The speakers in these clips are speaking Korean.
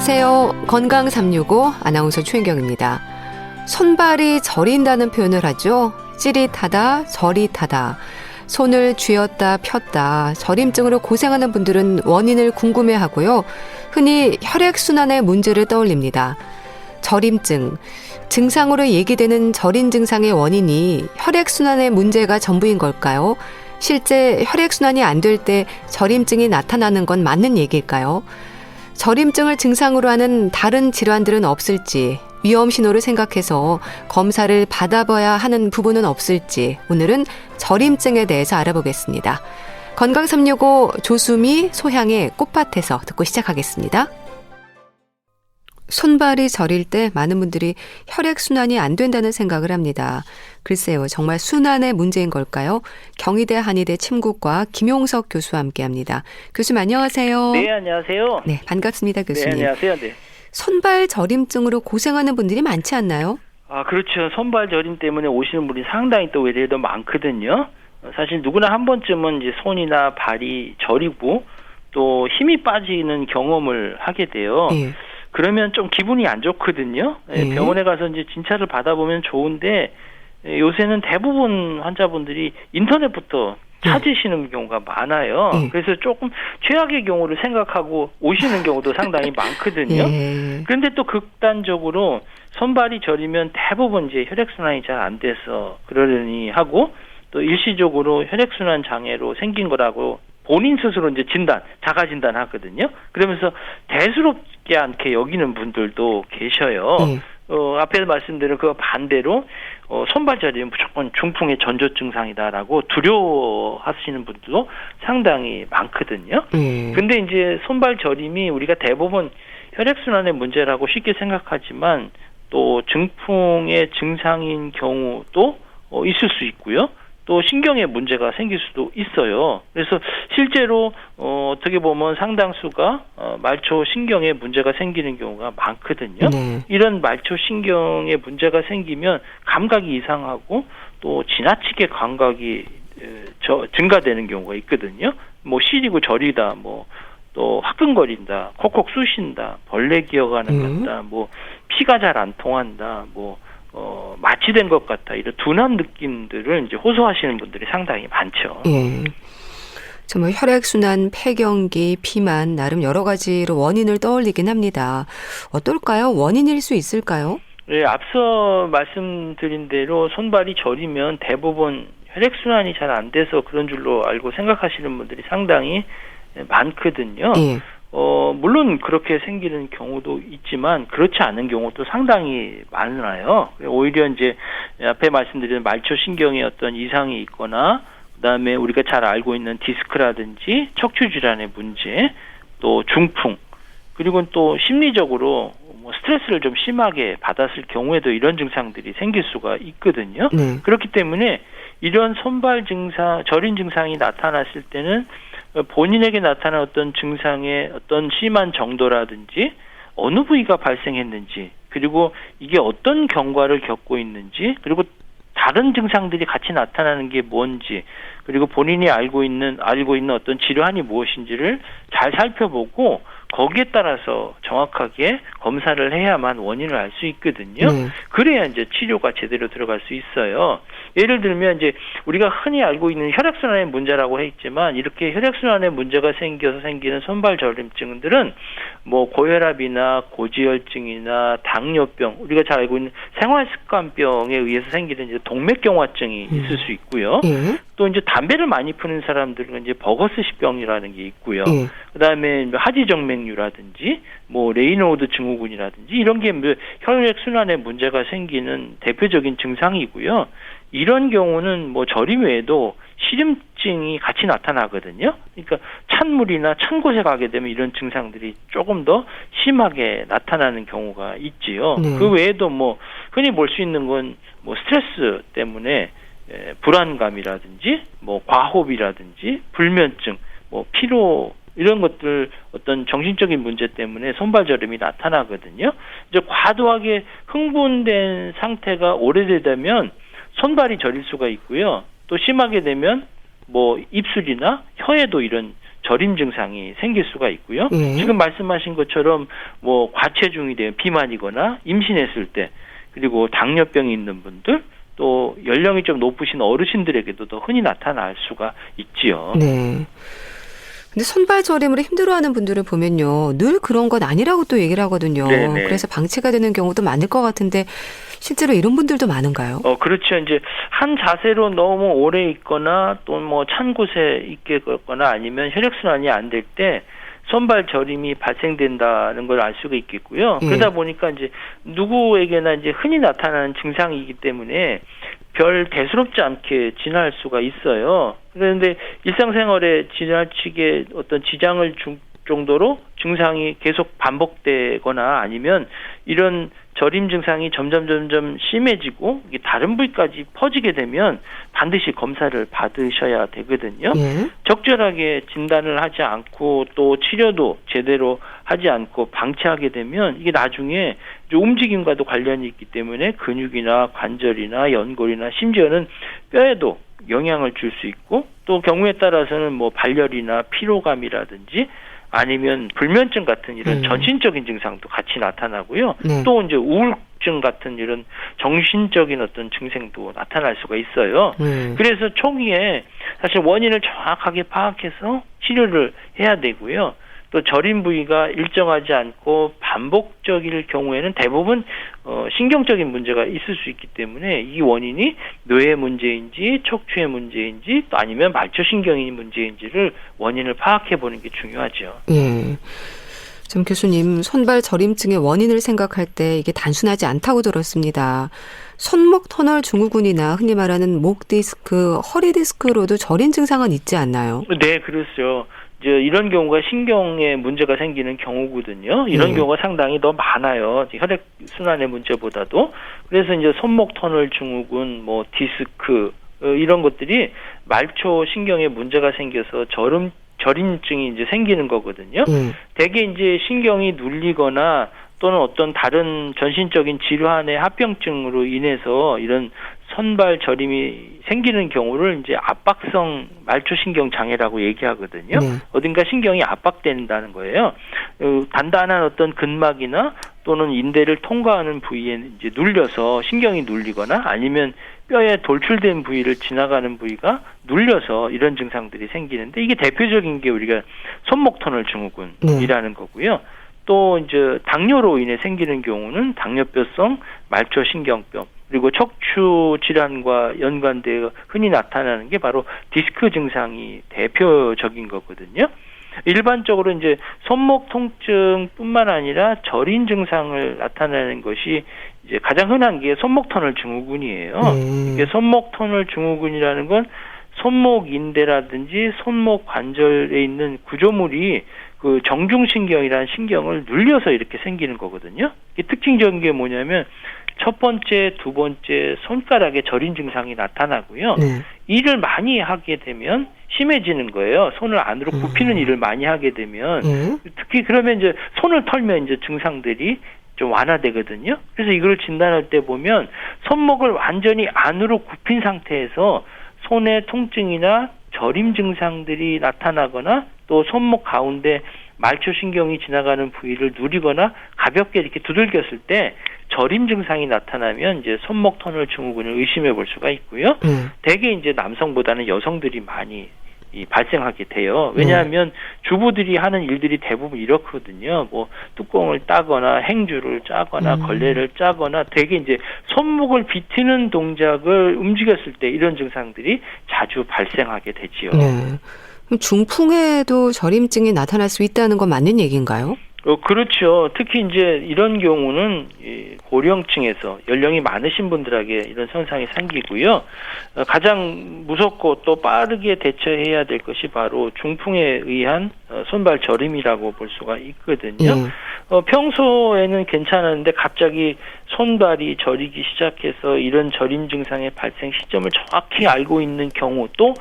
안녕하세요. 건강 365 아나운서 최인경입니다. 손발이 저린다는 표현을 하죠. 찌릿하다, 저릿하다. 손을 쥐었다 폈다. 저림증으로 고생하는 분들은 원인을 궁금해하고요. 흔히 혈액순환의 문제를 떠올립니다. 저림증. 증상으로 얘기되는 저린 증상의 원인이 혈액순환의 문제가 전부인 걸까요? 실제 혈액순환이 안 될 때 저림증이 나타나는 건 맞는 얘기일까요? 저림증을 증상으로 하는 다른 질환들은 없을지, 위험 신호를 생각해서 검사를 받아봐야 하는 부분은 없을지 오늘은 저림증에 대해서 알아보겠습니다. 건강 365 조수미 소향의 꽃밭에서 듣고 시작하겠습니다. 손발이 저릴 때 많은 분들이 혈액순환이 안 된다는 생각을 합니다. 글쎄요, 정말 순환의 문제인 걸까요? 경희대 한의대 침구과 김용석 교수와 함께합니다. 교수님 안녕하세요. 네, 안녕하세요. 네, 반갑습니다, 교수님. 네, 안녕하세요. 네. 손발 저림증으로 고생하는 분들이 많지 않나요? 아, 그렇죠. 손발 저림 때문에 오시는 분이 상당히 또 외래도 많거든요. 사실 누구나 한 번쯤은 이제 손이나 발이 저리고 또 힘이 빠지는 경험을 하게 돼요. 네. 그러면 좀 기분이 안 좋거든요. 네. 병원에 가서 이제 진찰을 받아보면 좋은데 요새는 대부분 환자분들이 인터넷부터 찾으시는 경우가 많아요. 그래서 조금 최악의 경우를 생각하고 오시는 경우도 상당히 많거든요. 그런데 또 극단적으로 손발이 저리면 대부분 이제 혈액순환이 잘 안 돼서 그러려니 하고 또 일시적으로 혈액순환 장애로 생긴 거라고 본인 스스로 이제 자가 진단하거든요. 그러면서 대수롭지 않게 여기는 분들도 계셔요. 앞에서 말씀드린 그 반대로 손발 저림은 무조건 중풍의 전조 증상이다라고 두려워하시는 분들도 상당히 많거든요. 근데 이제 손발 저림이 우리가 대부분 혈액순환의 문제라고 쉽게 생각하지만 또 중풍의 증상인 경우도 있을 수 있고요. 또 신경에 문제가 생길 수도 있어요. 그래서 실제로 어떻게 보면 상당수가 말초 신경에 문제가 생기는 경우가 많거든요. 이런 말초 신경에 문제가 생기면 감각이 이상하고 또 지나치게 감각이 증가되는 경우가 있거든요. 뭐 시리고 저리다, 뭐 또 화끈거린다, 콕콕 쑤신다, 벌레 기어가는 같다, 뭐 피가 잘 안 통한다, 뭐 마취된 것 같다, 이런 둔한 느낌들을 이제 호소하시는 분들이 상당히 많죠. 정말 혈액순환, 폐경기, 비만 나름 여러 가지로 원인을 떠올리긴 합니다. 어떨까요? 원인일 수 있을까요? 네, 앞서 말씀드린 대로 손발이 저리면 대부분 혈액순환이 잘 안 돼서 그런 줄로 알고 생각하시는 분들이 상당히 많거든요. 물론 그렇게 생기는 경우도 있지만 그렇지 않은 경우도 상당히 많아요. 오히려 이제 앞에 말씀드린 말초 신경에 어떤 이상이 있거나 그다음에 우리가 잘 알고 있는 디스크라든지 척추 질환의 문제, 또 중풍, 그리고 또 심리적으로 뭐 스트레스를 좀 심하게 받았을 경우에도 이런 증상들이 생길 수가 있거든요. 그렇기 때문에 이런 손발 증상, 저린 증상이 나타났을 때는 본인에게 나타난 어떤 증상의 어떤 심한 정도라든지 어느 부위가 발생했는지, 그리고 이게 어떤 경과를 겪고 있는지, 그리고 다른 증상들이 같이 나타나는 게 뭔지, 그리고 본인이 알고 있는 어떤 질환이 무엇인지를 잘 살펴보고 거기에 따라서 정확하게 검사를 해야만 원인을 알 수 있거든요. 그래야 이제 치료가 제대로 들어갈 수 있어요. 예를 들면 이제 우리가 흔히 알고 있는 혈액순환의 문제라고 했지만 이렇게 혈액순환의 문제가 생겨서 생기는 손발 저림증들은 뭐 고혈압이나 고지혈증이나 당뇨병, 우리가 잘 알고 있는 생활습관병에 의해서 생기는 이제 동맥경화증이 있을 수 있고요. 또 이제 담배를 많이 피우는 사람들은 이제 버거스시병이라는 게 있고요. 그다음에 하지정맥류라든지 뭐 레이노드 증후군이라든지 이런 게 혈액 순환에 문제가 생기는 대표적인 증상이고요. 이런 경우는 뭐 저림 외에도 시름증이 같이 나타나거든요. 그러니까 찬물이나 찬 곳에 가게 되면 이런 증상들이 조금 더 심하게 나타나는 경우가 있지요. 그 외에도 뭐 흔히 볼 수 있는 건 뭐 스트레스 때문에 불안감이라든지 뭐 과호흡이라든지 불면증, 뭐 피로, 이런 것들 어떤 정신적인 문제 때문에 손발 저림이 나타나거든요. 이제 과도하게 흥분된 상태가 오래되면 손발이 저릴 수가 있고요. 또 심하게 되면 뭐 입술이나 혀에도 이런 저림 증상이 생길 수가 있고요. 지금 말씀하신 것처럼 뭐 과체중이 되면 비만이거나 임신했을 때, 그리고 당뇨병이 있는 분들, 또 연령이 좀 높으신 어르신들에게도 더 흔히 나타날 수가 있지요. 네. 근데 손발 저림으로 힘들어하는 분들을 보면요, 늘 그런 건 아니라고 또 얘기를 하거든요. 네네. 그래서 방치가 되는 경우도 많을 것 같은데 실제로 이런 분들도 많은가요? 그렇죠. 이제 한 자세로 너무 오래 있거나 또 뭐 찬 곳에 있게 걷거나 아니면 혈액순환이 안 될 때 손발 저림이 발생된다는 걸 알 수가 있겠고요. 그러다 보니까 이제 누구에게나 이제 흔히 나타나는 증상이기 때문에 별 대수롭지 않게 지날 수가 있어요. 그런데 일상생활에 지나치게 어떤 지장을 줄 정도로 증상이 계속 반복되거나 아니면 이런 저림 증상이 점점 심해지고 이게 다른 부위까지 퍼지게 되면 반드시 검사를 받으셔야 되거든요. 적절하게 진단을 하지 않고 또 치료도 제대로 하지 않고 방치하게 되면 이게 나중에 움직임과도 관련이 있기 때문에 근육이나 관절이나 연골이나 심지어는 뼈에도 영향을 줄 수 있고, 또 경우에 따라서는 뭐 발열이나 피로감이라든지 아니면 불면증 같은 이런 전신적인 증상도 같이 나타나고요. 또 이제 우울증 같은 이런 정신적인 어떤 증상도 나타날 수가 있어요. 그래서 초기에 사실 원인을 정확하게 파악해서 치료를 해야 되고요. 또 저림 부위가 일정하지 않고 반복적일 경우에는 대부분 신경적인 문제가 있을 수 있기 때문에 이 원인이 뇌의 문제인지 척추의 문제인지 또 아니면 말초신경의 문제인지를 원인을 파악해 보는 게 중요하죠. 예. 좀 교수님, 손발 저림증의 원인을 생각할 때 이게 단순하지 않다고 들었습니다. 손목 터널 증후군이나 흔히 말하는 목 디스크, 허리 디스크로도 저림 증상은 있지 않나요? 네, 그렇죠. 이런 경우가 신경에 문제가 생기는 경우거든요. 이런 경우가 상당히 더 많아요. 혈액순환의 문제보다도. 그래서 이제 손목 터널 증후군, 뭐 디스크 이런 것들이 말초 신경에 문제가 생겨서 저림증이 이제 생기는 거거든요. 대개 이제 신경이 눌리거나 또는 어떤 다른 전신적인 질환의 합병증으로 인해서 이런 손발 저림이 생기는 경우를 이제 압박성 말초신경 장애라고 얘기하거든요. 어딘가 신경이 압박된다는 거예요. 단단한 어떤 근막이나 또는 인대를 통과하는 부위에 이제 눌려서 신경이 눌리거나 아니면 뼈에 돌출된 부위를 지나가는 부위가 눌려서 이런 증상들이 생기는데, 이게 대표적인 게 우리가 손목 터널 증후군이라는 거고요. 또 이제 당뇨로 인해 생기는 경우는 당뇨병성 말초신경병, 그리고 척추 질환과 연관되어 흔히 나타나는 게 바로 디스크 증상이 대표적인 거거든요. 일반적으로 이제 손목 통증뿐만 아니라 저림 증상을 나타내는 것이 이제 가장 흔한 게 손목 터널 증후군이에요. 이게 손목 터널 증후군이라는 건 손목 인대라든지 손목 관절에 있는 구조물이 그 정중신경이라는 신경을 눌려서 이렇게 생기는 거거든요. 이게 특징적인 게 뭐냐면 첫 번째, 두 번째 손가락에 저림 증상이 나타나고요. 일을 많이 하게 되면 심해지는 거예요. 손을 안으로 굽히는 일을 많이 하게 되면 특히 그러면 이제 손을 털면 이제 증상들이 좀 완화되거든요. 그래서 이걸 진단할 때 보면 손목을 완전히 안으로 굽힌 상태에서 손의 통증이나 저림 증상들이 나타나거나 또 손목 가운데 말초신경이 지나가는 부위를 누리거나 가볍게 이렇게 두들겼을 때 저림 증상이 나타나면 이제 손목 터널 증후군을 의심해 볼 수가 있고요. 대개 이제 남성보다는 여성들이 많이 발생하게 돼요. 왜냐하면 주부들이 하는 일들이 대부분 이렇거든요. 뭐 뚜껑을 따거나 행주를 짜거나 걸레를 짜거나 대개 이제 손목을 비트는 동작을 움직였을 때 이런 증상들이 자주 발생하게 되지요. 그럼 중풍에도 저림증이 나타날 수 있다는 건 맞는 얘기인가요? 그렇죠. 특히 이제 이런 경우는 고령층에서 연령이 많으신 분들에게 이런 현상이 생기고요. 가장 무섭고 또 빠르게 대처해야 될 것이 바로 중풍에 의한 손발 저림이라고 볼 수가 있거든요. 평소에는 괜찮았는데 갑자기 손발이 저리기 시작해서 이런 저림 증상의 발생 시점을 정확히 알고 있는 경우, 또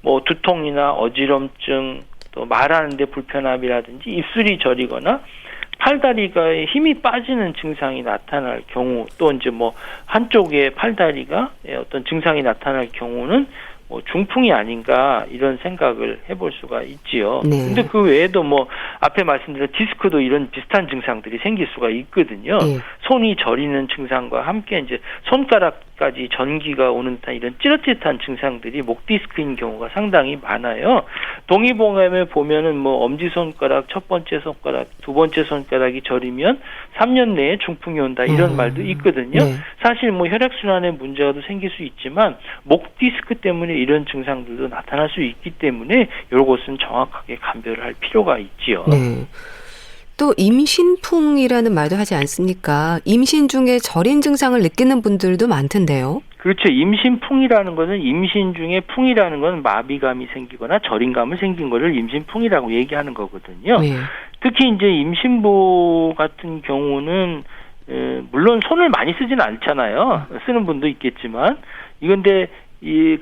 뭐 두통이나 어지럼증, 또 말하는데 불편함이라든지 입술이 저리거나 팔다리가 힘이 빠지는 증상이 나타날 경우, 또 이제 뭐 한쪽의 팔다리가 어떤 증상이 나타날 경우는 중풍이 아닌가 이런 생각을 해볼 수가 있지요. 네. 근데 그 외에도 뭐 앞에 말씀드린 디스크도 이런 비슷한 증상들이 생길 수가 있거든요. 네. 손이 저리는 증상과 함께 이제 손가락까지 전기가 오는 듯한 이런 찌릿찌릿한 증상들이 목 디스크인 경우가 상당히 많아요. 동의보감에 보면은 뭐 엄지손가락, 첫 번째 손가락, 두 번째 손가락이 저리면 3년 내에 중풍이 온다 이런 말도 있거든요. 네. 사실 뭐 혈액순환에 문제가 생길 수 있지만 목 디스크 때문에 이런 증상들도 나타날 수 있기 때문에 이것은 정확하게 감별을 할 필요가 있지요. 네. 또 임신풍이라는 말도 하지 않습니까? 임신 중에 저린 증상을 느끼는 분들도 많던데요. 그렇죠. 임신풍이라는 것은 임신 중에 풍이라는 건 마비감이 생기거나 저린감을 생긴 거를 임신풍이라고 얘기하는 거거든요. 네. 특히 이제 임신부 같은 경우는 물론 손을 많이 쓰지는 않잖아요. 쓰는 분도 있겠지만 이건데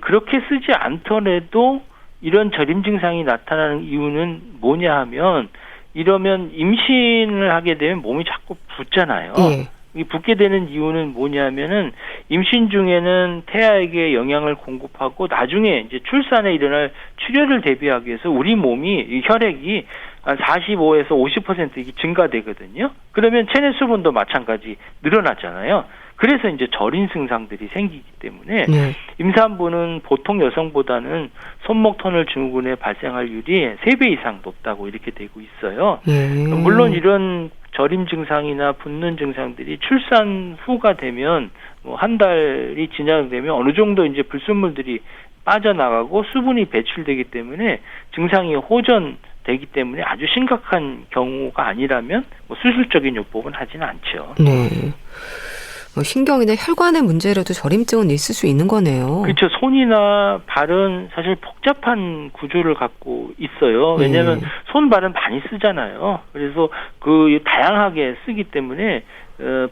그렇게 쓰지 않더라도 이런 저림 증상이 나타나는 이유는 뭐냐 하면 이러면 임신을 하게 되면 몸이 자꾸 붓잖아요. 네. 이 붓게 되는 이유는 뭐냐면은 임신 중에는 태아에게 영양을 공급하고 나중에 이제 출산에 일어날 출혈을 대비하기 위해서 우리 몸이 이 혈액이 한 45에서 50% 증가되거든요. 그러면 체내 수분도 마찬가지 늘어나잖아요. 그래서 이제 저린 증상들이 생기기 때문에 네. 임산부는 보통 여성보다는 손목 터널 증후군에 발생할 율이 3배 이상 높다고 이렇게 되고 있어요. 물론 이런 저림 증상이나 붓는 증상들이 출산 후가 되면 뭐 한 달이 지나되면 어느 정도 이제 불순물들이 빠져나가고 수분이 배출되기 때문에 증상이 호전되기 때문에 아주 심각한 경우가 아니라면 뭐 수술적인 요법은 하지는 않죠. 네. 뭐 신경이나 혈관의 문제라도 저림증은 있을 수 있는 거네요. 그렇죠. 손이나 발은 사실 복잡한 구조를 갖고 있어요. 왜냐하면 손, 발은 많이 쓰잖아요. 그래서 그 다양하게 쓰기 때문에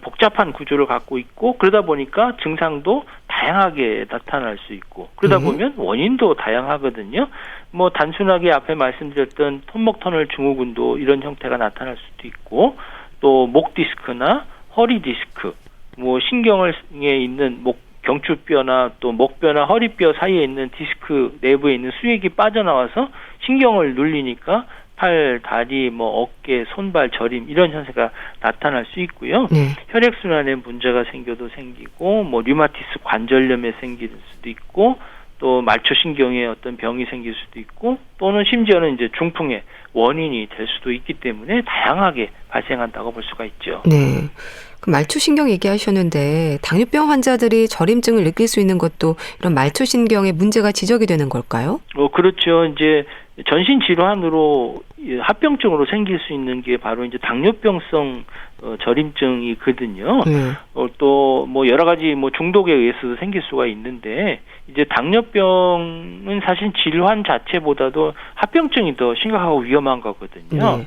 복잡한 구조를 갖고 있고 그러다 보니까 증상도 다양하게 나타날 수 있고 그러다 보면 원인도 다양하거든요. 뭐 단순하게 앞에 말씀드렸던 손목 터널 증후군도 이런 형태가 나타날 수도 있고 또 목 디스크나 허리 디스크 뭐 신경에 있는 목 경추뼈나 또 목뼈나 허리뼈 사이에 있는 디스크 내부에 있는 수액이 빠져나와서 신경을 눌리니까 팔, 다리, 뭐 어깨, 손발 저림 이런 현상가 나타날 수 있고요. 혈액순환에 문제가 생겨도 생기고 뭐 류마티스 관절염에 생길 수도 있고 또 말초신경에 어떤 병이 생길 수도 있고 또는 심지어는 이제 중풍의 원인이 될 수도 있기 때문에 다양하게 발생한다고 볼 수가 있죠. 네. 그 말초신경 얘기하셨는데 당뇨병 환자들이 저림증을 느낄 수 있는 것도 이런 말초신경에 문제가 지적이 되는 걸까요? 그렇죠. 이제 전신 질환으로 합병증으로 생길 수 있는 게 바로 이제 당뇨병성 저림증이거든요. 또 뭐 여러 가지 뭐 중독에 의해서도 생길 수가 있는데 이제 당뇨병은 사실 질환 자체보다도 합병증이 더 심각하고 위험한 거거든요.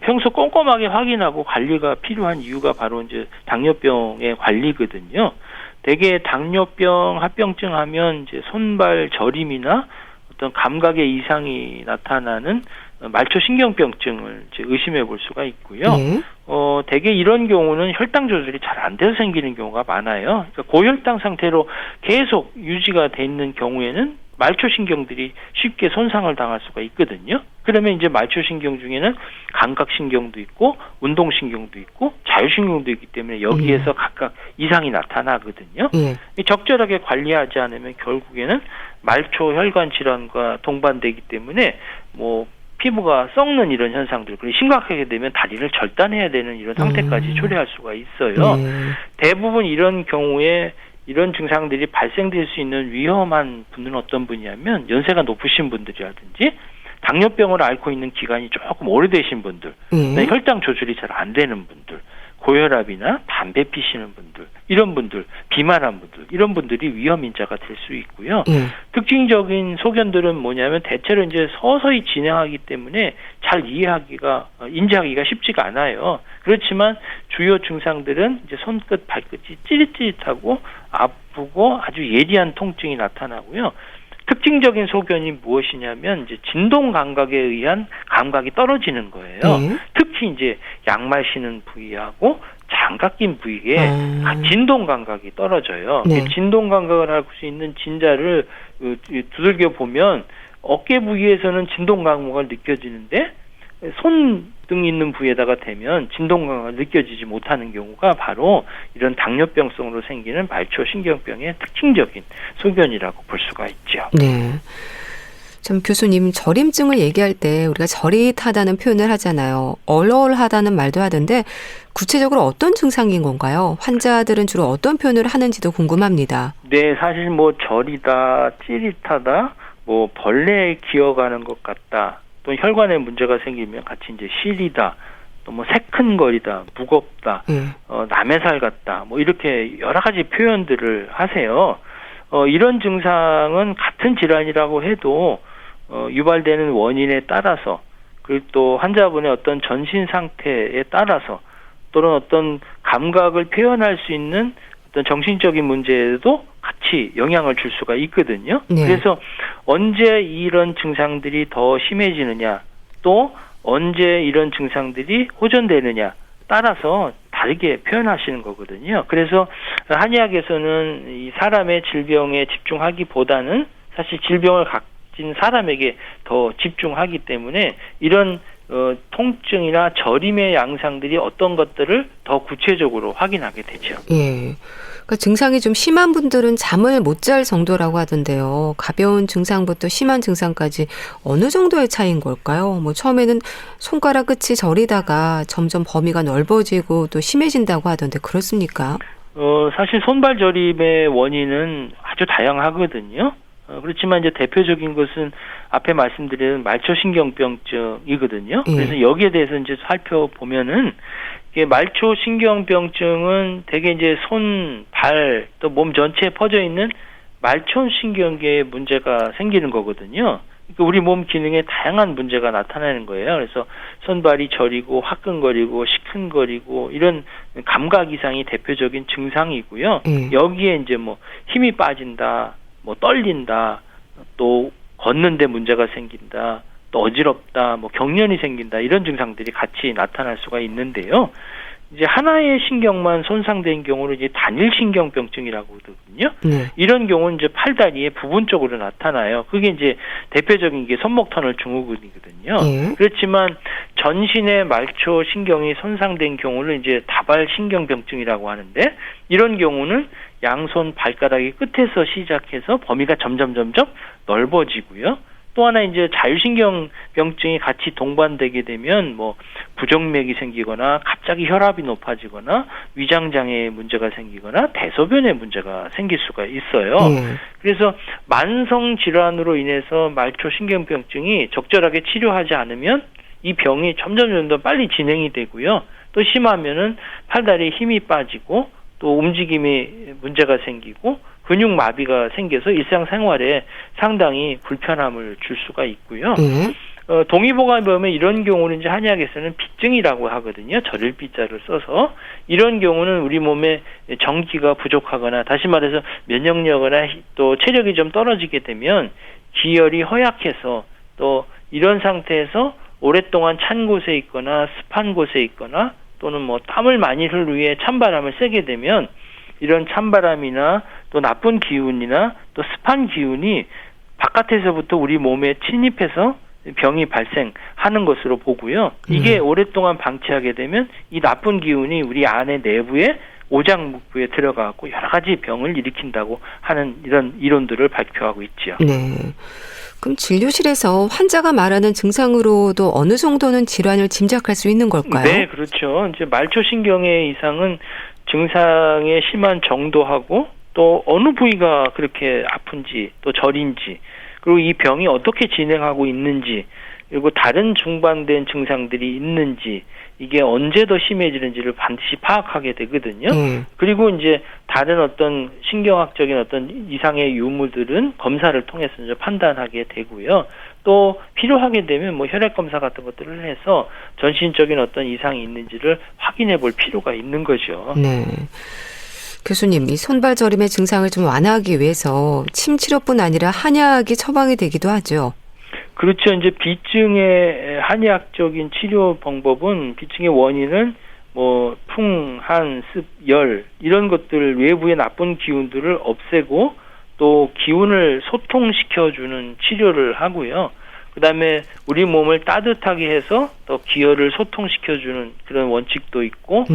평소 꼼꼼하게 확인하고 관리가 필요한 이유가 바로 이제 당뇨병의 관리거든요. 대개 당뇨병 합병증 하면 이제 손발 저림이나 어떤 감각의 이상이 나타나는 말초신경병증을 이제 의심해 볼 수가 있고요. 대개 이런 경우는 혈당 조절이 잘 안 돼서 생기는 경우가 많아요. 그러니까 고혈당 상태로 계속 유지가 돼 있는 경우에는 말초신경들이 쉽게 손상을 당할 수가 있거든요. 그러면 이제 말초신경 중에는 감각신경도 있고 운동신경도 있고 자율신경도 있기 때문에 여기에서 각각 이상이 나타나거든요. 적절하게 관리하지 않으면 결국에는 말초 혈관 질환과 동반되기 때문에 뭐 피부가 썩는 이런 현상들, 그리고 심각하게 되면 다리를 절단해야 되는 이런 상태까지 초래할 수가 있어요. 대부분 이런 경우에 이런 증상들이 발생될 수 있는 위험한 분들은 어떤 분이냐면 연세가 높으신 분들이라든지 당뇨병을 앓고 있는 기간이 조금 오래되신 분들, 혈당 조절이 잘 안 되는 분들, 고혈압이나 담배 피시는 분들, 이런 분들, 비만한 분들, 이런 분들이 위험 인자가 될 수 있고요. 특징적인 소견들은 뭐냐면 대체로 이제 서서히 진행하기 때문에 잘 인지하기가 쉽지가 않아요. 그렇지만 주요 증상들은 이제 손끝, 발끝이 찌릿찌릿하고 아프고 아주 예리한 통증이 나타나고요. 특징적인 소견이 무엇이냐면 이제 진동 감각에 의한 감각이 떨어지는 거예요. 특히 이제 양말 신은 부위하고 장갑 낀 부위에 진동 감각이 떨어져요. 네. 진동 감각을 할 수 있는 진자를 두들겨 보면 어깨 부위에서는 진동 감각을 느껴지는데 손등 있는 부위에다가 대면 진동 감각을 느껴지지 못하는 경우가 바로 이런 당뇨병성으로 생기는 말초신경병의 특징적인 소견이라고 볼 수가 있죠. 네. 참 교수님, 저림증을 얘기할 때 우리가 저릿하다는 표현을 하잖아요. 얼얼하다는 말도 하던데 구체적으로 어떤 증상인 건가요? 환자들은 주로 어떤 표현을 하는지도 궁금합니다. 네, 사실 뭐 저리다, 찌릿하다, 뭐 벌레에 기어가는 것 같다, 또 혈관에 문제가 생기면 같이 이제 시리다, 또 뭐 새큰거리다, 무겁다, 남의 살 같다, 뭐 이렇게 여러 가지 표현들을 하세요. 이런 증상은 같은 질환이라고 해도 유발되는 원인에 따라서, 그리고 또 환자분의 어떤 전신 상태에 따라서, 또는 어떤 감각을 표현할 수 있는 어떤 정신적인 문제에도 같이 영향을 줄 수가 있거든요. 네. 그래서 언제 이런 증상들이 더 심해지느냐, 또 언제 이런 증상들이 호전되느냐 따라서 다르게 표현하시는 거거든요. 그래서 한의학에서는 이 사람의 질병에 집중하기보다는 사실 질병을 가진 사람에게 더 집중하기 때문에 이런 통증이나 저림의 양상들이 어떤 것들을 더 구체적으로 확인하게 되죠. 예. 그러니까 증상이 좀 심한 분들은 잠을 못 잘 정도라고 하던데요. 가벼운 증상부터 심한 증상까지 어느 정도의 차이인 걸까요? 뭐 처음에는 손가락 끝이 저리다가 점점 범위가 넓어지고 또 심해진다고 하던데 그렇습니까? 사실 손발 저림의 원인은 아주 다양하거든요. 그렇지만 이제 대표적인 것은 앞에 말씀드린 말초신경병증이거든요. 그래서 여기에 대해서 이제 살펴보면은 이게 말초신경병증은 대개 이제 손, 발, 또 몸 전체에 퍼져 있는 말초신경계에 문제가 생기는 거거든요. 그러니까 우리 몸 기능에 다양한 문제가 나타나는 거예요. 그래서 손발이 저리고 화끈거리고 시큰거리고 이런 감각 이상이 대표적인 증상이고요. 여기에 이제 뭐 힘이 빠진다, 뭐 떨린다, 또 걷는데 문제가 생긴다, 또 어지럽다, 뭐 경련이 생긴다, 이런 증상들이 같이 나타날 수가 있는데요. 이제 하나의 신경만 손상된 경우를 이제 단일신경병증이라고 하거든요. 이런 경우는 이제 팔다리의 부분적으로 나타나요. 그게 이제 대표적인 게 손목터널 증후군이거든요. 그렇지만 전신의 말초 신경이 손상된 경우를 이제 다발신경병증이라고 하는데, 이런 경우는 양손 발가락의 끝에서 시작해서 범위가 점점 넓어지고요. 또 하나 이제 자율신경병증이 같이 동반되게 되면 뭐 부정맥이 생기거나 갑자기 혈압이 높아지거나 위장장애에 문제가 생기거나 대소변에 문제가 생길 수가 있어요. 그래서 만성 질환으로 인해서 말초신경병증이 적절하게 치료하지 않으면 이 병이 점점 더 빨리 진행이 되고요. 또 심하면은 팔다리에 힘이 빠지고 또 움직임에 문제가 생기고 근육마비가 생겨서 일상생활에 상당히 불편함을 줄 수가 있고요. 동의보감에 보면 이런 경우는 이제 한의학에서는 비증이라고 하거든요. 절일 비자를 써서. 이런 경우는 우리 몸에 정기가 부족하거나, 다시 말해서 면역력이나 또 체력이 좀 떨어지게 되면 기혈이 허약해서, 또 이런 상태에서 오랫동안 찬 곳에 있거나 습한 곳에 있거나 또는 뭐 땀을 많이 흘린 후에 찬바람을 쐬게 되면 이런 찬바람이나 또 나쁜 기운이나 또 습한 기운이 바깥에서부터 우리 몸에 침입해서 병이 발생하는 것으로 보고요. 이게 오랫동안 방치하게 되면 이 나쁜 기운이 우리 안에 내부에 오장육부에 들어가고 여러 가지 병을 일으킨다고 하는 이런 이론들을 발표하고 있죠. 네. 그럼 진료실에서 환자가 말하는 증상으로도 어느 정도는 질환을 짐작할 수 있는 걸까요? 네, 그렇죠. 이제 말초신경의 이상은 증상의 심한 정도하고 또 어느 부위가 그렇게 아픈지 또 저린지, 그리고 이 병이 어떻게 진행하고 있는지, 그리고 다른 중반된 증상들이 있는지, 이게 언제 더 심해지는지를 반드시 파악하게 되거든요. 그리고 이제 다른 어떤 신경학적인 어떤 이상의 유무들은 검사를 통해서 이제 판단하게 되고요. 또 필요하게 되면 뭐 혈액 검사 같은 것들을 해서 전신적인 어떤 이상이 있는지를 확인해 볼 필요가 있는 거죠. 네. 교수님, 이 손발 저림의 증상을 좀 완화하기 위해서 침 치료뿐 아니라 한약이 처방이 되기도 하죠. 그렇죠. 이제 비증의 한의학적인 치료 방법은 비증의 원인은 뭐 풍, 한, 습, 열 이런 것들 외부의 나쁜 기운들을 없애고 또 기운을 소통시켜주는 치료를 하고요. 그다음에 우리 몸을 따뜻하게 해서 또 기혈을 소통시켜주는 그런 원칙도 있고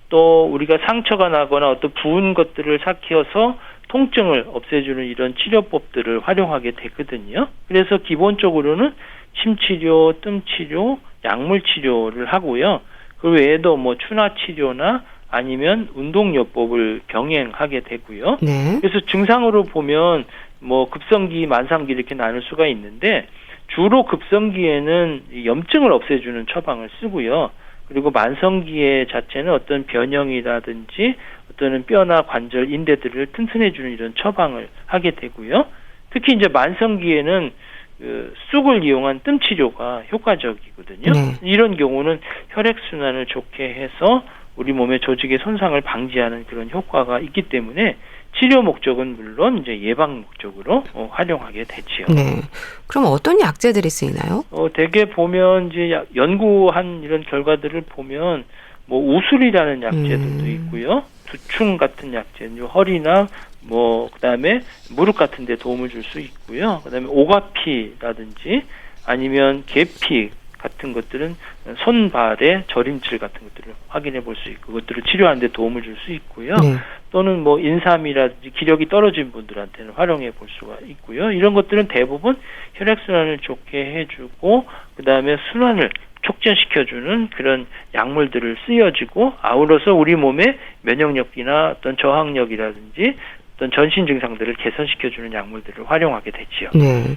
또 우리가 상처가 나거나 어떤 부은 것들을 삭혀서 통증을 없애주는 이런 치료법들을 활용하게 되거든요. 그래서 기본적으로는 침치료, 뜸치료, 약물치료를 하고요. 그 외에도 뭐 추나치료나 아니면 운동요법을 병행하게 되고요. 그래서 증상으로 보면 뭐 급성기, 만성기 이렇게 나눌 수가 있는데 주로 급성기에는 염증을 없애주는 처방을 쓰고요. 그리고 만성기에 자체는 어떤 변형이라든지 어떤 뼈나 관절, 인대들을 튼튼해주는 이런 처방을 하게 되고요. 특히 이제 만성기에는 쑥을 이용한 뜸치료가 효과적이거든요. 이런 경우는 혈액순환을 좋게 해서 우리 몸의 조직의 손상을 방지하는 그런 효과가 있기 때문에 치료 목적은 물론 이제 예방 목적으로 활용하게 되지요. 네. 그럼 어떤 약재들이 쓰이나요? 대개 보면 이제 연구한 이런 결과들을 보면 뭐 우술이라는 약재들도 있고요. 두충 같은 약재, 허리나 뭐 그다음에 무릎 같은 데 도움을 줄 수 있고요. 그다음에 오가피라든지 아니면 계피 같은 것들은 손발의 저림질 같은 것들을 확인해 볼 수 있고 그것들을 치료하는 데 도움을 줄 수 있고요. 또는 뭐 인삼이라든지 기력이 떨어진 분들한테는 활용해 볼 수가 있고요. 이런 것들은 대부분 혈액순환을 좋게 해주고 그다음에 순환을 촉진시켜주는 그런 약물들을 쓰여지고 아울러서 우리 몸의 면역력이나 어떤 저항력이라든지 어떤 전신 증상들을 개선시켜주는 약물들을 활용하게 되지요. 네.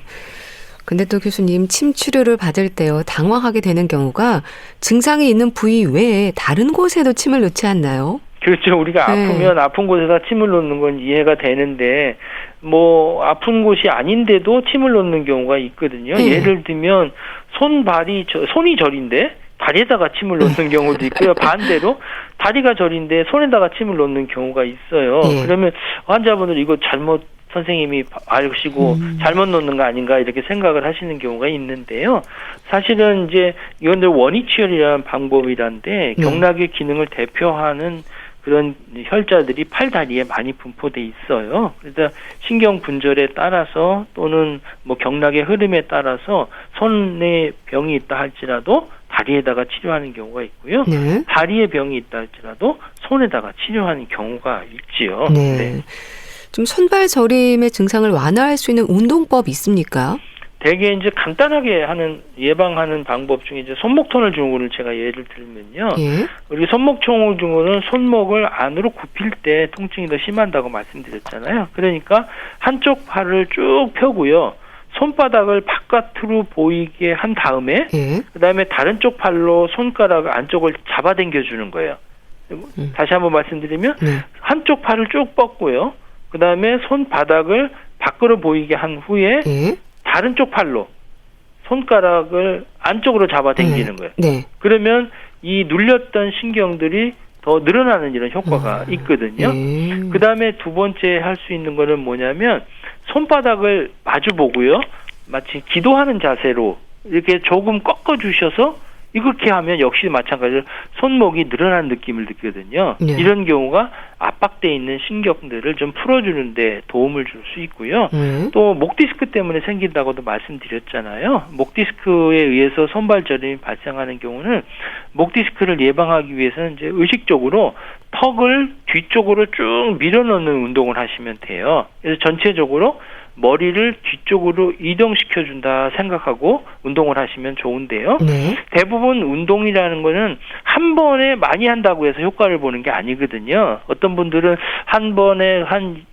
근데 또 교수님, 침 치료를 받을 때요, 당황하게 되는 경우가 증상이 있는 부위 외에 다른 곳에도 침을 놓지 않나요? 그렇죠. 우리가 아프면 아픈 곳에다 침을 놓는 건 이해가 되는데 뭐 아픈 곳이 아닌데도 침을 놓는 경우가 있거든요. 예를 들면 손이 저린데 다리에다가 침을 놓는 경우도 있고요. 반대로 다리가 저린데 손에다가 침을 놓는 경우가 있어요. 그러면 환자분들 이거 잘못 선생님이 아시고 잘못 놓는 거 아닌가 이렇게 생각을 하시는 경우가 있는데요. 사실은 이제 이건 원위치혈이라는 방법이란데 경락의 기능을 대표하는 그런 혈자들이 팔다리에 많이 분포돼 있어요. 그래서 신경 분절에 따라서 또는 뭐 경락의 흐름에 따라서 손에 병이 있다 할지라도 다리에다가 치료하는 경우가 있고요. 다리에 병이 있다 할지라도 손에다가 치료하는 경우가 있지요. 좀 손발 저림의 증상을 완화할 수 있는 운동법 있습니까? 대개 이제 간단하게 예방하는 방법 중에 이제 손목터널 증후군을 제가 예를 들면요. 우리 손목터널 증후군은 손목을 안으로 굽힐 때 통증이 더 심한다고 말씀드렸잖아요. 그러니까 한쪽 팔을 쭉 펴고요. 손바닥을 바깥으로 보이게 한 다음에 그다음에 다른 쪽 팔로 손가락 안쪽을 잡아당겨 주는 거예요. 다시 한번 말씀드리면 한쪽 팔을 쭉 뻗고요. 그다음에 손바닥을 밖으로 보이게 한 후에 다른 쪽 팔로 손가락을 안쪽으로 잡아당기는 거예요. 그러면 이 눌렸던 신경들이 더 늘어나는 이런 효과가 있거든요. 그다음에 두 번째 할 수 있는 거는 뭐냐면 손바닥을 마주 보고요. 마치 기도하는 자세로 이렇게 조금 꺾어 주셔서 이렇게 하면 역시 마찬가지로 손목이 늘어난 느낌을 느끼거든요. 이런 경우가 압박돼 있는 신경들을 좀 풀어주는 데 도움을 줄 수 있고요. 또 목 디스크 때문에 생긴다고도 말씀드렸잖아요. 목 디스크에 의해서 손발 저림이 발생하는 경우는 목 디스크를 예방하기 위해서는 이제 의식적으로 턱을 뒤쪽으로 쭉 밀어넣는 운동을 하시면 돼요. 그래서 전체적으로 머리를 뒤쪽으로 이동시켜준다 생각하고 운동을 하시면 좋은데요. 대부분 운동이라는 거는 한 번에 많이 한다고 해서 효과를 보는 게 아니거든요. 어떤 분들은 한 번에 한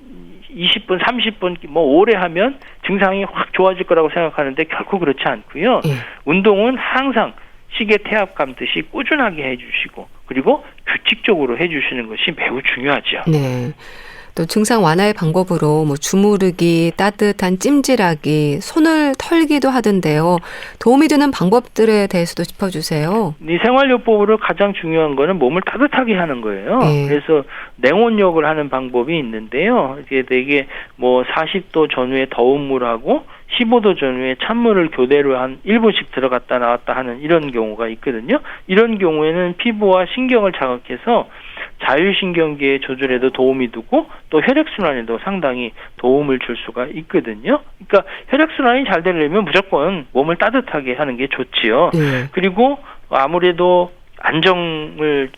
20분, 30분 뭐 오래 하면 증상이 확 좋아질 거라고 생각하는데 결코 그렇지 않고요. 운동은 항상 시계 태압 감듯이 꾸준하게 해주시고 그리고 규칙적으로 해주시는 것이 매우 중요하죠. 또 증상 완화의 방법으로 뭐 주무르기, 따뜻한 찜질하기, 손을 털기도 하던데요. 도움이 되는 방법들에 대해서도 짚어주세요. 이 생활요법으로 가장 중요한 거는 몸을 따뜻하게 하는 거예요. 그래서 냉온욕을 하는 방법이 있는데요. 이게 뭐 40도 전후에 더운 물하고 15도 전후에 찬물을 교대로 한 1분씩 들어갔다 나왔다 하는 이런 경우가 있거든요. 이런 경우에는 피부와 신경을 자극해서 자율신경계의 조절에도 도움이 되고 또 혈액순환에도 상당히 도움을 줄 수가 있거든요. 그러니까 혈액순환이 잘 되려면 무조건 몸을 따뜻하게 하는 게 좋지요. 그리고 아무래도 안정을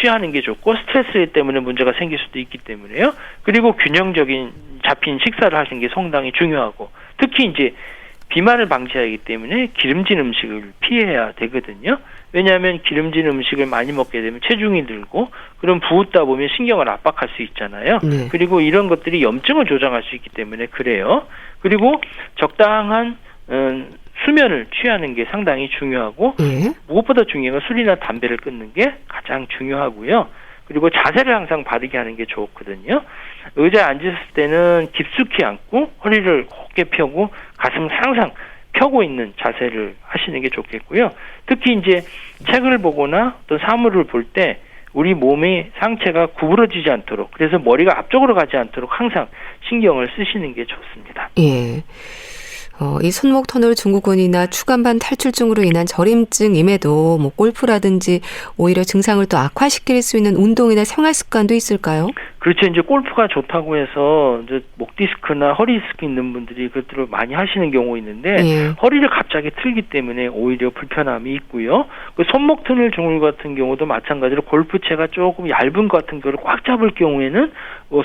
취하는 게 좋고 스트레스 때문에 문제가 생길 수도 있기 때문에요. 그리고 균형적인 잡힌 식사를 하시는 게 상당히 중요하고 특히 이제 비만을 방지하기 때문에 기름진 음식을 피해야 되거든요. 왜냐하면 기름진 음식을 많이 먹게 되면 체중이 늘고 그럼 부었다 보면 신경을 압박할 수 있잖아요. 그리고 이런 것들이 염증을 조장할 수 있기 때문에 그래요. 그리고 적당한 수면을 취하는 게 상당히 중요하고 무엇보다 중요한 건 술이나 담배를 끊는 게 가장 중요하고요. 그리고 자세를 항상 바르게 하는 게 좋거든요. 의자에 앉았을 때는 깊숙이 앉고 허리를 곧게 펴고 가슴을 항상 펴고 있는 자세를 하시는 게 좋겠고요. 특히 이제 책을 보거나 또 사물을 볼 때 우리 몸의 상체가 구부러지지 않도록 그래서 머리가 앞쪽으로 가지 않도록 항상 신경을 쓰시는 게 좋습니다. 예. 이 손목 터널 증후군이나 추간판 탈출증으로 인한 저림증임에도 뭐 골프라든지 오히려 증상을 또 악화시킬 수 있는 운동이나 생활 습관도 있을까요? 그렇죠. 이제 골프가 좋다고 해서 이제 목 디스크나 허리 디스크 있는 분들이 그것들을 많이 하시는 경우 있는데 허리를 갑자기 틀기 때문에 오히려 불편함이 있고요. 그 손목 터널 증후군 같은 경우도 마찬가지로 골프채가 조금 얇은 것 같은 거를 꽉 잡을 경우에는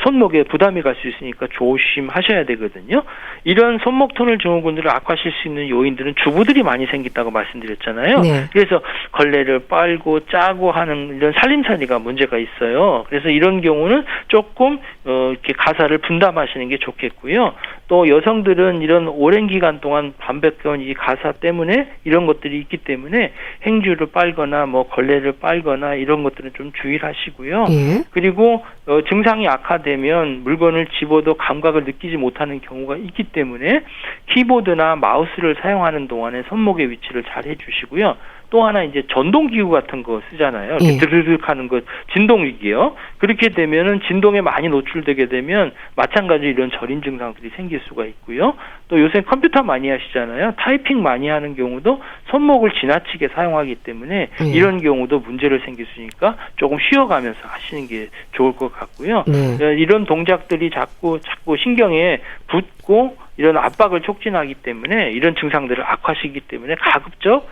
손목에 부담이 갈 수 있으니까 조심하셔야 되거든요. 이런 손목 터널 증후군들을 악화시킬 수 있는 요인들은 주부들이 많이 생긴다고 말씀드렸잖아요. 그래서 걸레를 빨고 짜고 하는 이런 살림살이가 문제가 있어요. 그래서 이런 경우는 조금 이렇게 가사를 분담하시는 게 좋겠고요. 또 여성들은 이런 오랜 기간 동안 반복해온 이 가사 때문에 이런 것들이 있기 때문에 행주를 빨거나 뭐 걸레를 빨거나 이런 것들은 좀 주의를 하시고요. 그리고 증상이 악화되면 물건을 집어도 감각을 느끼지 못하는 경우가 있기 때문에 키보드나 마우스를 사용하는 동안에 손목의 위치를 잘 해주시고요. 또 하나 이제 전동기구 같은 거 쓰잖아요. 이렇게 드르륵 하는 거 진동기기요. 그렇게 되면은 진동에 많이 노출되게 되면 마찬가지로 이런 저림 증상들이 생길 수가 있고요. 또 요새 컴퓨터 많이 하시잖아요. 타이핑 많이 하는 경우도 손목을 지나치게 사용하기 때문에 이런 경우도 문제를 생길 수 있으니까 조금 쉬어가면서 하시는 게 좋을 것 같고요. 이런 동작들이 자꾸 신경에 붙고 이런 압박을 촉진하기 때문에 이런 증상들을 악화시키기 때문에 가급적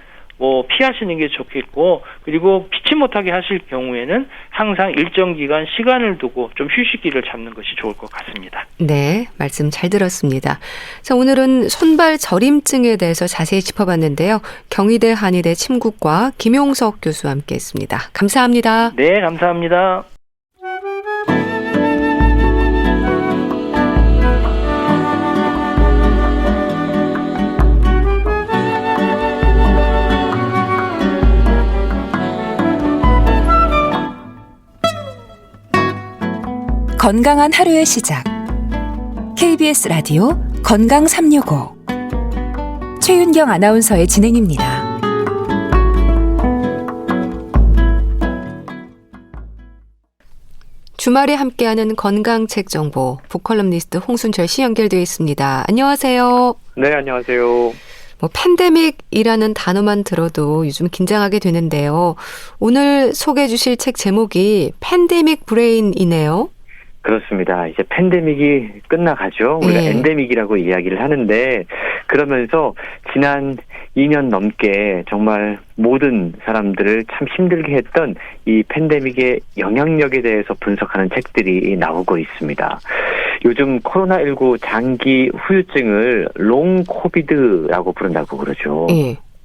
피하시는 게 좋겠고 그리고 피치 못하게 하실 경우에는 항상 일정 기간 시간을 두고 좀 휴식기를 잡는 것이 좋을 것 같습니다. 네, 말씀 잘 들었습니다. 자, 오늘은 손발 저림증에 대해서 자세히 짚어봤는데요. 경희대 한의대 침구과 김용석 교수와 함께했습니다. 감사합니다. 네, 감사합니다. 건강한 하루의 시작. KBS 라디오 건강 365. 최윤경 아나운서의 진행입니다. 주말에 함께하는 건강책 정보, 북컬럼니스트 홍순철 씨 연결되어 있습니다. 안녕하세요. 네, 안녕하세요. 팬데믹이라는 단어만 들어도 요즘 긴장하게 되는데요. 오늘 소개해 주실 책 제목이 팬데믹 브레인이네요. 그렇습니다. 이제 팬데믹이 끝나가죠. 우리가 엔데믹이라고 이야기를 하는데 그러면서 지난 2년 넘게 정말 모든 사람들을 참 힘들게 했던 이 팬데믹의 영향력에 대해서 분석하는 책들이 나오고 있습니다. 요즘 코로나19 장기 후유증을 롱 코비드라고 부른다고 그러죠.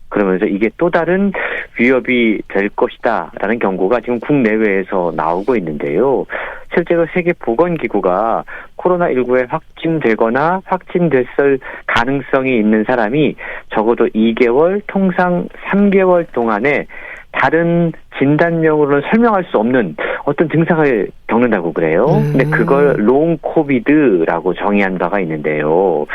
그러면서 이게 또 다른 위협이 될 것이다라는 경고가 지금 국내외에서 나오고 있는데요. 실제로 세계보건기구가 코로나19에 확진되거나 확진됐을 가능성이 있는 사람이 적어도 2개월, 통상 3개월 동안에 다른 진단명으로는 설명할 수 없는 어떤 증상을 겪는다고 그래요. 근데 그걸 롱 코비드라고 정의한 바가 있는데요.